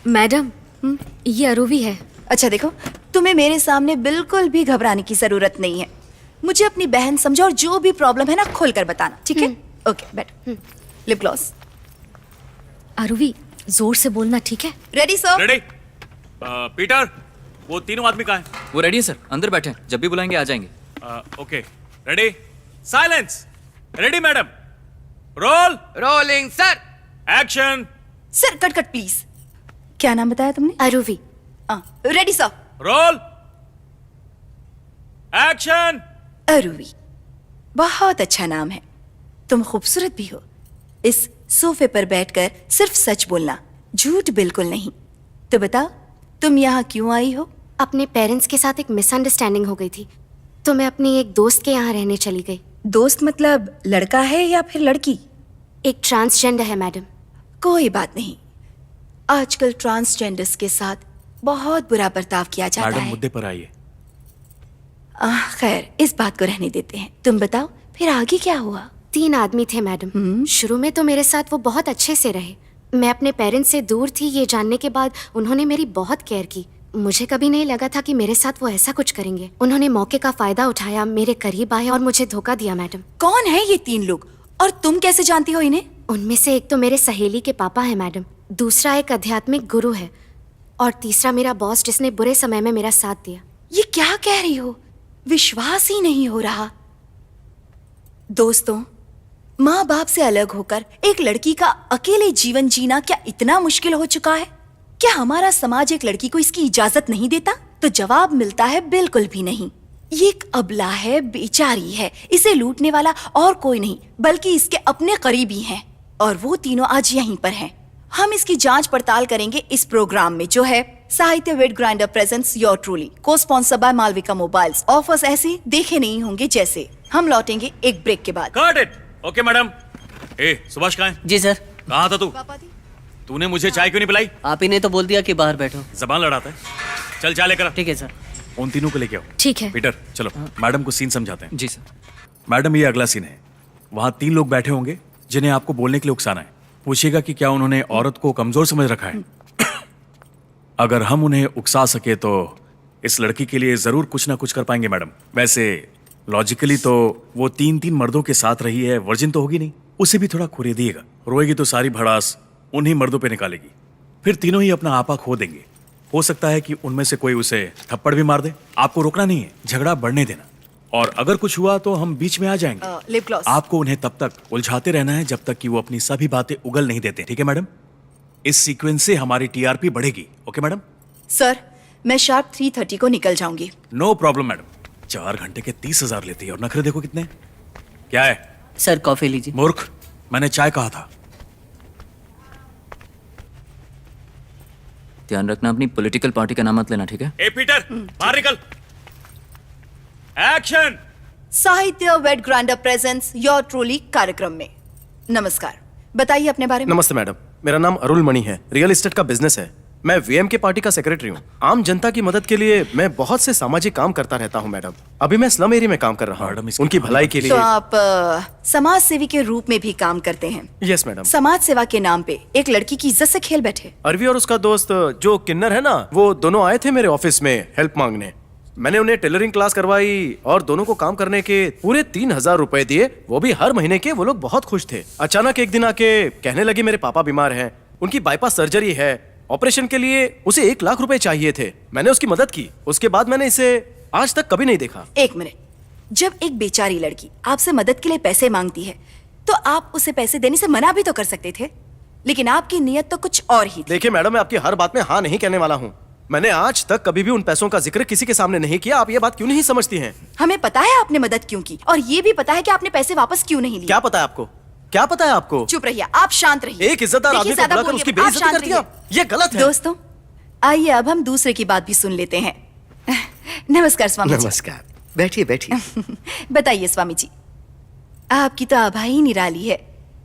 Madam, ये अरूवी है। अच्छा देखो, तुम्हें मेरे सामने बिल्कुल भी घबराने की जरूरत नहीं है। मुझे अपनी बहन समझो और जो भी प्रॉब्लम है ना खोल कर बताना, ठीक है? ओके, बैठ। Lip gloss. अरूवी, जोर से बोलना, ठीक है? Ready sir? रेडी। पीटर, वो तीनों आदमी कहाँ हैं? वो रेडी है सर, अंदर बैठे हैं, जब भी बुलाएंगे आ जाएंगे। Okay, ready, silence. Ready madam, roll, rolling sir. Action. Sir cut cut please. क्या नाम बताया तुमने? Aruvi. Ready sir? Roll, action. Aruvi, बहुत अच्छा नाम है। तुम खूबसूरत भी हो। इस सोफे पर बैठकर सिर्फ सच बोलना, झूठ बिल्कुल नहीं। तो बताओ, तुम यहाँ क्यों आई हो? अपने पेरेंट्स के साथ एक मिसअंडरस्टैंडिंग हो गई थी, तो मैं अपनी एक दोस्त के यहाँ रहने चली गई। दोस्त मतलब लड़का है या फिर लड़की? एक ट्रांसजेंडर है मैडम। कोई बात नहीं, आजकल ट्रांसजेंडर्स के साथ बहुत बुरा बर्ताव किया जाता मैडम है। मुद्दे पर आइए। खैर, इस बात को रहने देते हैं। तुम बताओ फिर आगे क्या हुआ? 3 आदमी थे मैडम। शुरू में तो मेरे साथ वो बहुत अच्छे से रहे। मैं अपने पेरेंट्स से दूर थी, ये जानने के बाद उन्होंने मेरी बहुत केयर की। मुझे कभी नहीं लगा था कि मेरे साथ वो ऐसा कुछ करेंगे। उन्होंने मौके का फायदा उठाया, मेरे करीब आए और मुझे धोखा दिया मैडम। कौन है ये 3 लोग और तुम कैसे जानती हो इन्हें? उनमें से एक तो मेरे सहेली के पापा है मैडम, दूसरा एक आध्यात्मिक गुरु है और तीसरा मेरा बॉस जिसने बुरे समय में मेरा साथ दिया। ये क्या कह रही हो? विश्वास ही नहीं हो रहा। दोस्तों, माँ बाप से अलग होकर एक लड़की का अकेले जीवन जीना क्या इतना मुश्किल हो चुका है? क्या हमारा समाज एक लड़की को इसकी इजाजत नहीं देता? तो जवाब मिलता है बिल्कुल भी नहीं। ये एक अबला है, बेचारी है। इसे लूटने वाला और कोई नहीं बल्कि इसके अपने करीबी हैं और वो तीनों आज यहीं पर हैं। हम इसकी जांच पड़ताल करेंगे इस प्रोग्राम में, जो है Sahitya wet grinder presents your truly, को sponsor by Malavika mobiles. Offers ऐसे देखे नहीं होंगे जैसे। हम लौटेंगे एक ब्रेक के बाद। Cut it. Okay madam. ए सुभाष कहाँ है? जी सर। कहाँ था तू? तूने मुझे चाय क्यों नहीं पिलाई? आप ही ने तो बोल दिया कि बाहर बैठो। जबान लड़ाता है। चल चाय लेकर आ। ठीक है सर। उन तीनों को लेके आओ। ठीक है। पीटर चलो, मैडम को सीन समझाते हैं। जी सर। मैडम, ये अगला सीन है। वहाँ 3 लोग बैठे होंगे जिन्हें आपको बोलने के लिए उकसाना है। पूछिएगा कि क्या उन्होंने औरत को कमजोर समझ रखा है। अगर हम उन्हें उकसा सके तो इस लड़की के लिए जरूर कुछ ना कुछ कर पाएंगे मैडम। वैसे लॉजिकली तो वो 3 मर्दों के साथ रही है, वर्जिन तो होगी नहीं। उसे भी थोड़ा खुरे दिएगा। रोएगी तो सारी भड़ास उन्हीं मर्दों पे निकालेगी। फिर तीनों ही अपना आपा खो देंगे। हो सकता है कि उनमें से कोई उसे थप्पड़ भी मार दे। आपको रोकना नहीं है, झगड़ा बढ़ने देना। और अगर कुछ हुआ तो हम बीच में आ जाएंगे। Lip gloss. आपको उन्हें तब तक उलझाते रहना है जब तक कि वो अपनी सभी बातें उगल नहीं देते। ठीक है मैडम? इस सीक्वेंस से हमारी टीआरपी बढ़ेगी। Okay madam? सर, मैं शार्प 3:30 को निकल जाऊंगी। No problem madam. 4 घंटे के 30,000 लेती है और नखरे देखो कितने। क्या है? सर कॉफी लीजिए। मूर्ख, मैंने चाय कहा था। ध्यान रखना, अपनी पॉलिटिकल पार्टी का नाम मत लेना, ठीक है? ए पीटर, बाहर निकल। Action. Sahitya wet grinder presents your truly कार्यक्रम में नमस्कार। बताइए अपने बारे में। नमस्ते मैडम, मेरा नाम अरुल मणि है। रियल एस्टेट का बिजनेस है। मैं वीएमके पार्टी का सेक्रेटरी हूँ। आम जनता की मदद के लिए मैं बहुत से सामाजिक काम करता रहता हूँ मैडम। अभी मैं स्लम एरिया में काम कर रहा हूँ, उनकी भलाई के तो लिए। आप समाज सेवी के रूप में भी काम करते हैं? Yes madam. समाज सेवा के नाम पे एक लड़की की इज्जत से खेल बैठे। अरवी और उसका दोस्त जो किन्नर है ना, वो दोनों आए थे मेरे ऑफिस में हेल्प मांगने। मैंने उन्हें टेलरिंग क्लास करवाई और दोनों को काम करने के पूरे 3,000 रुपए दिए, वो भी हर महीने के। वो लोग बहुत खुश थे। अचानक एक दिन आके कहने लगे मेरे पापा बीमार हैं, उनकी बाईपास सर्जरी है, ऑपरेशन के लिए उसे 1 लाख रुपए चाहिए थे। मैंने उसकी मदद की। उसके बाद मैंने इसे आज तक कभी नहीं देखा। एक मिनट, जब एक बेचारी लड़की आपसे मदद के लिए पैसे मांगती है तो आप उसे पैसे देने से मना भी तो कर सकते थे, लेकिन आपकी नियत तो कुछ और ही थी। देखिए मैडम, मैं आपकी हर बात में हाँ नहीं कहने वाला हूँ। मैंने आज तक कभी भी उन पैसों का जिक्र किसी के सामने नहीं किया। आप ये बात क्यों नहीं समझती हैं? हमें पता है आपने मदद क्यों की और ये भी पता है कि आपने पैसे वापस क्यों नहीं लिए। क्या पता है आपको? क्या पता है आपको? चुप रहिए, आप शांत रहिए। एक इज्जतदार आदमी को बुलाकर उसकी बेइज्जती कर दिया, ये गलत है। दोस्तों, आइए अब हम दूसरे की बात भी सुन लेते हैं। नमस्कार स्वामी जी। नमस्कार, बैठिए बैठिए। बताइए स्वामी जी, आपकी तो आभा ही निराली है।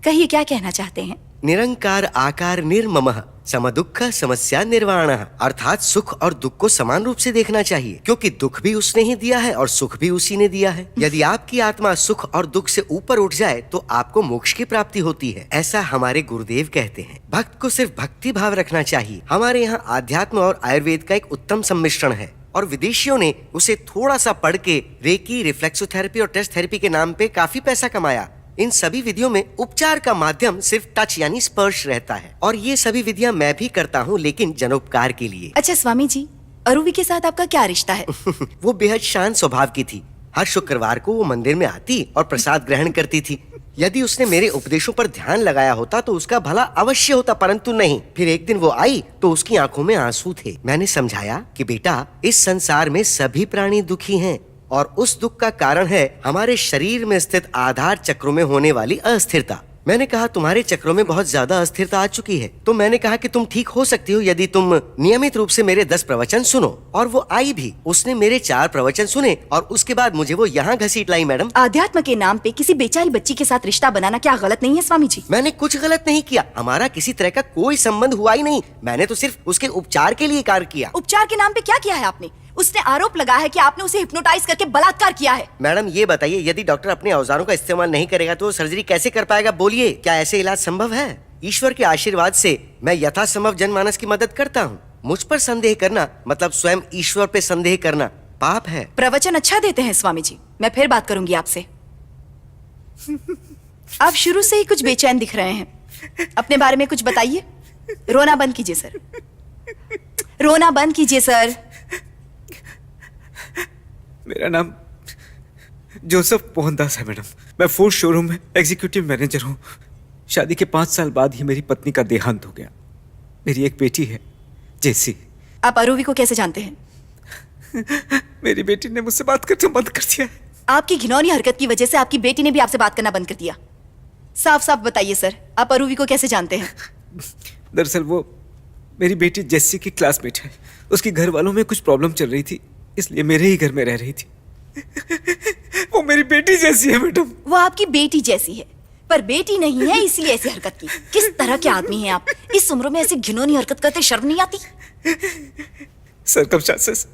कहिए क्या कहना चाहते हैं? निरंकार आकार निर्ममः समदुःख समस्या निर्वाण, अर्थात सुख और दुख को समान रूप से देखना चाहिए, क्योंकि दुख भी उसने ही दिया है और सुख भी उसी ने दिया है। यदि आपकी आत्मा सुख और दुख से ऊपर उठ जाए तो आपको मोक्ष की प्राप्ति होती है, ऐसा हमारे गुरुदेव कहते हैं। भक्त को सिर्फ भक्ति भाव रखना चाहिए। हमारे यहाँ आध्यात्म और आयुर्वेद का एक उत्तम सम्मिश्रण है और विदेशियों ने उसे थोड़ा सा पढ़ के रेकी, रिफ्लेक्सोथेरेपी और टेस्ट थेरेपी के नाम पे काफी पैसा कमाया। इन सभी विधियों में उपचार का माध्यम सिर्फ टच यानी स्पर्श रहता है और ये सभी विधियां मैं भी करता हूँ, लेकिन जनोपकार के लिए। अच्छा स्वामी जी, अरुवी के साथ आपका क्या रिश्ता है? वो बेहद शांत स्वभाव की थी। हर शुक्रवार को वो मंदिर में आती और प्रसाद ग्रहण करती थी। यदि उसने मेरे उपदेशों पर ध्यान लगाया होता तो उसका भला अवश्य होता, परंतु नहीं। फिर एक दिन वो आई तो उसकी आंखों में आंसू थे। मैंने समझाया कि बेटा, इस संसार में सभी प्राणी दुखी हैं और उस दुख का कारण है हमारे शरीर में स्थित आधार चक्रों में होने वाली अस्थिरता। मैंने कहा तुम्हारे चक्रों में बहुत ज्यादा अस्थिरता आ चुकी है, तो मैंने कहा कि तुम ठीक हो सकती हो यदि तुम नियमित रूप से मेरे 10 प्रवचन सुनो। और वो आई भी, उसने मेरे 4 प्रवचन सुने और उसके बाद मुझे वो यहाँ घसीट लाई। मैडम, आध्यात्म के नाम पे किसी बेचारी बच्ची के साथ रिश्ता बनाना क्या गलत नहीं है स्वामी जी? मैंने कुछ गलत नहीं किया। हमारा किसी तरह का कोई संबंध हुआ ही नहीं। मैंने तो सिर्फ उसके उपचार के लिए कार्य किया। उपचार के नाम पे क्या किया है आपने? उसने आरोप लगाया है कि आपने उसे हिप्नोटाइज करके बलात्कार किया है। मैडम ये बताइए, यदि डॉक्टर अपने औजारों का इस्तेमाल नहीं करेगा तो सर्जरी कैसे कर पाएगा? बोलिए, क्या ऐसे इलाज संभव है? ईश्वर के आशीर्वाद से मैं यथासंभव जनमानस की मदद करता हूँ। मुझ पर संदेह करना मतलब स्वयं ईश्वर पे संदेह करना पाप है। प्रवचन अच्छा देते हैं स्वामी जी, मैं फिर बात करूंगी आपसे। आप शुरू से ही कुछ बेचैन दिख रहे हैं, अपने बारे में कुछ बताइए। रोना बंद कीजिए सर, रोना बंद कीजिए सर। मेरा नाम जोसेफ मोहनदास है मैडम। मैं फोर्ड शोरूम में एग्जीक्यूटिव मैनेजर हूँ। शादी के 5 साल बाद ही मेरी पत्नी का देहांत हो गया। मेरी एक बेटी है, जेसी। आप अरुवी को कैसे जानते हैं? मेरी बेटी ने मुझसे बात करना बंद कर दिया है। आपकी घिनौनी हरकत की वजह से आपकी बेटी ने भी आपसे बात करना बंद कर दिया। साफ साफ बताइए सर, आप अरुवी को कैसे जानते हैं? दरअसल वो मेरी बेटी जेसी की क्लासमेट है। उसके घर वालों में कुछ प्रॉब्लम चल रही थी, इसलिए मेरे ही घर में रह रही थी। वो मेरी बेटी जैसी है मैडम। वो आपकी बेटी जैसी है, पर बेटी नहीं है, इसलिए ऐसी हरकत की। किस तरह के आदमी हैं आप? इस उम्र में ऐसी घिनौनी हरकत करते शर्म नहीं आती? सर्कमस्टेंसेस,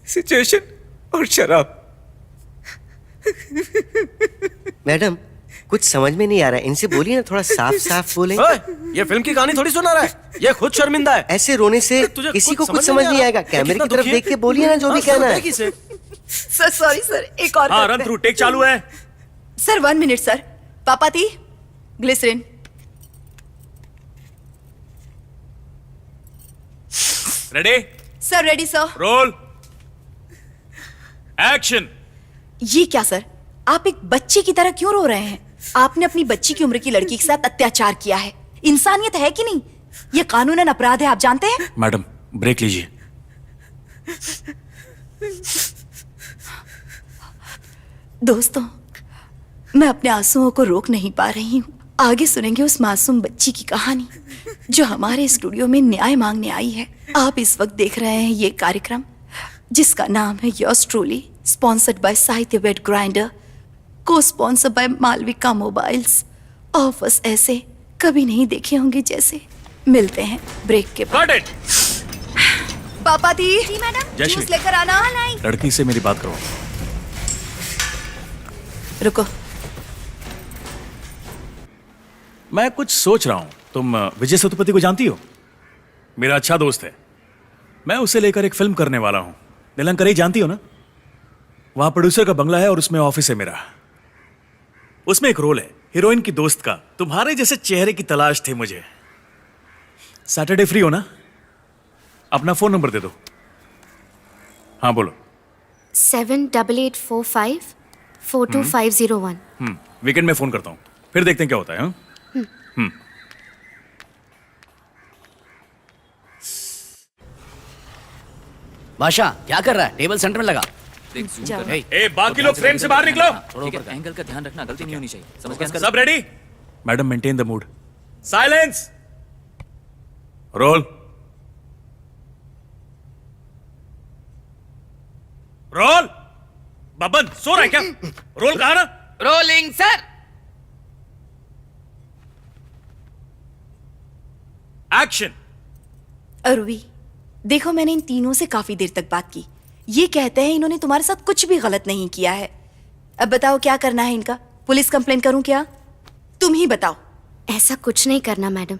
सिचुएशन और शराब। मैडम, कुछ समझ में नहीं आ रहा है, इनसे बोलिए ना, थोड़ा साफ साफ बोले। ओए, ये फिल्म की कहानी थोड़ी सुना रहा है, ये खुद शर्मिंदा है। ऐसे रोने से तुझे किसी को कुछ कुछ समझ नहीं आएगा। कैमरे की तरफ देख के बोलिए ना जो भी कहना है। सर सॉरी सर, एक और हाँ, करते रन हैं। थ्रू, टेक चालू है। Sir 1 minute sir. पापा दी glycerine. Ready, sir ready sir. Roll, action. ये क्या सर, आप एक बच्चे की तरह क्यों रो रहे हैं? आपने अपनी बच्ची की उम्र की लड़की के साथ अत्याचार किया है। इंसानियत है कि नहीं? ये कानूनन अपराध है, आप जानते हैं? मैडम, ब्रेक लीजिए। दोस्तों, मैं अपने आंसुओं को रोक नहीं पा रही हूँ। आगे सुनेंगे उस मासूम बच्ची की कहानी जो हमारे स्टूडियो में न्याय मांगने आई है। आप इस वक्त देख रहे हैं ये कार्यक्रम जिसका नाम है yours truly, sponsored by Sahitya wet grinder, को sponsor by Malavika mobiles. Offers ऐसे कभी नहीं देखे होंगे जैसे। मिलते हैं ब्रेक के बाद। Got it। पापा दी मैडम, जय श्री। जूस लेकर आना। लड़की से मेरी बात करो। रुको, मैं कुछ सोच रहा हूं। तुम विजय सेतुपति को जानती हो? मेरा अच्छा दोस्त है। मैं उसे लेकर एक फिल्म करने वाला हूं। नीलंकरी जानती हो ना? वहां प्रोड्यूसर का बंगला है और उसमें ऑफिस है मेरा। उसमें एक रोल है हीरोइन की दोस्त का। तुम्हारे जैसे चेहरे की तलाश थी मुझे। सैटरडे फ्री हो ना? अपना फोन नंबर दे दो। हाँ बोलो। 7845422501। वीकेंड में फोन करता हूँ, फिर देखते हैं क्या होता है। हाँ? बादशाह क्या कर रहा है? टेबल सेंटर में लगा। देख zoom जाओ। कर। ए, बाकी लोग फ्रेम से बाहर निकलो। ठीक है, एंगल का ध्यान रखना, गलती नहीं होनी चाहिए। समझ गया? सब ready? Madam, maintain the mood. Silence. Roll. Roll. Baban सो रहा है क्या? रोल कहा ना? Rolling sir. एक्शन। अरुवी, देखो मैंने इन तीनों से काफी देर तक बात की। ये कहते हैं इन्होंने तुम्हारे साथ कुछ भी गलत नहीं किया है। अब बताओ क्या करना है इनका? पुलिस कंप्लेन करूं क्या? तुम ही बताओ। ऐसा कुछ नहीं करना मैडम,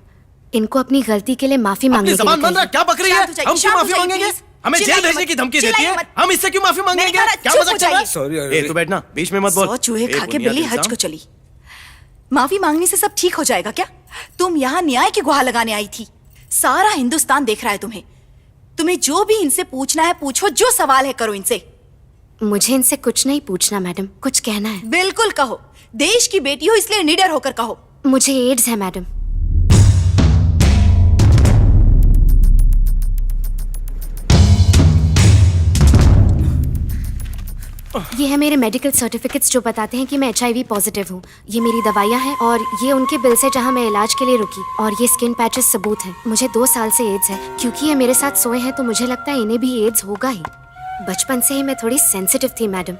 इनको अपनी गलती के लिए माफी मांगने के जबान लिए बंद रख, कहिए। क्या बक रही है? शांत हो जाइए, हम क्यों शांत हो माफी जाइए, मांगेंगे? please। हमें जेल चिल्लाइए भेजने मत, की धमकी देती चिल्लाइए है, मत। हम इससे क्यों माफी मैंने मांगेंगे? कहा, क्या चुप मजाक हो चल रहा है? जाइए। Sorry, ए, तू बैठना, बीच में मत बोल। 100 चूहे ए, खा के बुनियादी बिल्ली हज इंसान। को चली। माफी मांगने से सब ठीक हो जाएगा क्या? तुम यहाँ न्याय की गुहार लगाने आई थी। सारा हिंदुस्तान देख रहा है तुम्हें। तुम्हें जो भी इनसे पूछना है पूछो, जो सवाल है करो इनसे। मुझे इनसे कुछ नहीं पूछना मैडम, कुछ कहना है। बिल्कुल कहो। देश की बेटी हो इसलिए निडर होकर कहो। मुझे एड्स है मैडम। ये है मेरे मेडिकल सर्टिफिकेट्स जो बताते हैं कि मैं HIV पॉजिटिव हूँ। ये मेरी दवाइयाँ हैं और ये उनके बिल से जहाँ मैं इलाज के लिए रुकी। और ये स्किन पैचेस सबूत हैं। मुझे 2 साल से एड्स है। क्योंकि ये मेरे साथ सोए हैं तो मुझे लगता है इन्हें भी एड्स होगा ही। बचपन से ही मैं थोड़ी सेंसिटिव थी मैडम।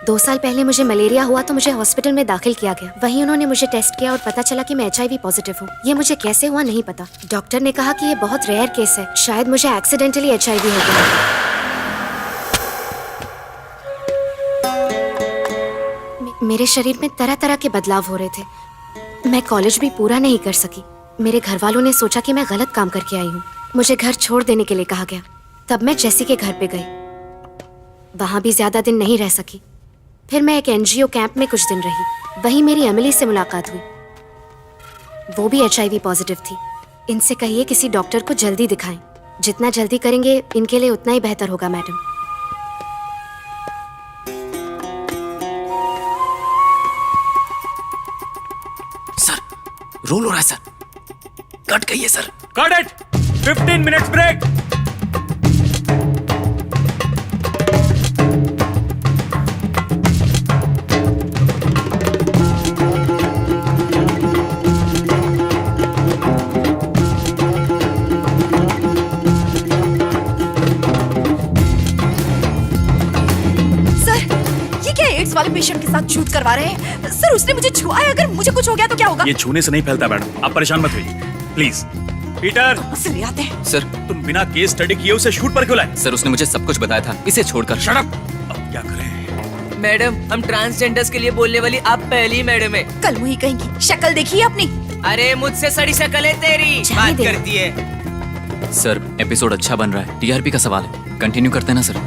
2 साल पहले मुझे मलेरिया हुआ तो मुझे हॉस्पिटल में दाखिल किया गया। वहीं उन्होंने मुझे टेस्ट किया और पता चला कि मैं HIV पॉजिटिव हूँ। ये मुझे कैसे हुआ नहीं पता। डॉक्टर ने कहा कि ये बहुत रेयर केस है, शायद मुझे एक्सीडेंटली HIV हो गया। मेरे शरीर में तरह तरह के बदलाव हो रहे थे। मैं कॉलेज भी पूरा नहीं कर सकी। मेरे घर वालों ने सोचा कि मैं गलत काम करके आई हूँ। मुझे घर छोड़ देने के लिए कहा गया। तब मैं जेसी के घर पे गई। वहां भी ज्यादा दिन नहीं रह सकी। फिर मैं एक NGO कैंप में कुछ दिन रही। वहीं मेरी एमिली से मुलाकात हुई। वो भी HIV पॉजिटिव थी। इनसे कहिए किसी डॉक्टर को जल्दी दिखाएं। जितना जल्दी करेंगे इनके लिए उतना ही बेहतर होगा मैडम। सर, रोल हो रहा है सर। कट गई है sir. Cut it. 15 minutes break. Sir, ये क्या एड्स वाले पेशेंट के साथ छूत करवा रहे हैं? सर, उसने मुझे छुआ है। अगर मुझे कुछ हो गया तो क्या होगा? ये छूने से नहीं फैलता मैडम, आप परेशान मत होइए प्लीज। पीटर, सर, ले आते हैं। सर, तुम बिना केस स्टडी किए उसे शूट पर क्यों लाए? सर उसने मुझे सब कुछ बताया था, इसे छोड़कर। Shut up. अब क्या करें? मैडम, हम ट्रांसजेंडर्स के लिए बोलने वाली आप पहली मैडम है। कल मुही कहेंगी। शक्ल देखी है अपनी? अरे मुझसे सड़ी शक्ल है तेरी। जाने बात दे। करती है। सर, एपिसोड अच्छा बन रहा है। TRP का सवाल है, कंटिन्यू करते हैं ना सर?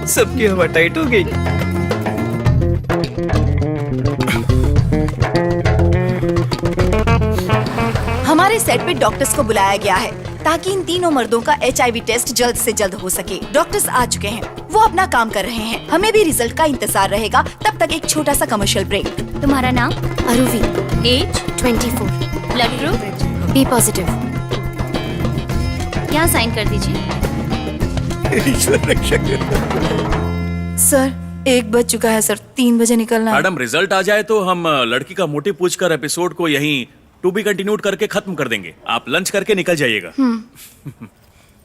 सबकी हवा टाइट हो गई। हमारे सेट पे डॉक्टर्स को बुलाया गया है ताकि इन तीनों मर्दों का HIV टेस्ट जल्द से जल्द हो सके। डॉक्टर्स आ चुके हैं, वो अपना काम कर रहे हैं। हमें भी रिजल्ट का इंतजार रहेगा। तब तक एक छोटा सा कमर्शियल ब्रेक। तुम्हारा नाम, Aruvi, age, 24, blood group, B positive. यहाँ साइन कर दीजिए। सर, 1 बज चुका है सर। 3 बजे निकलना है। मैडम रिजल्ट आ जाए तो हम लड़की का मोटिव पूछकर एपिसोड को यहीं टू बी कंटिन्यूड करके खत्म कर देंगे। आप लंच करके निकल जाइएगा।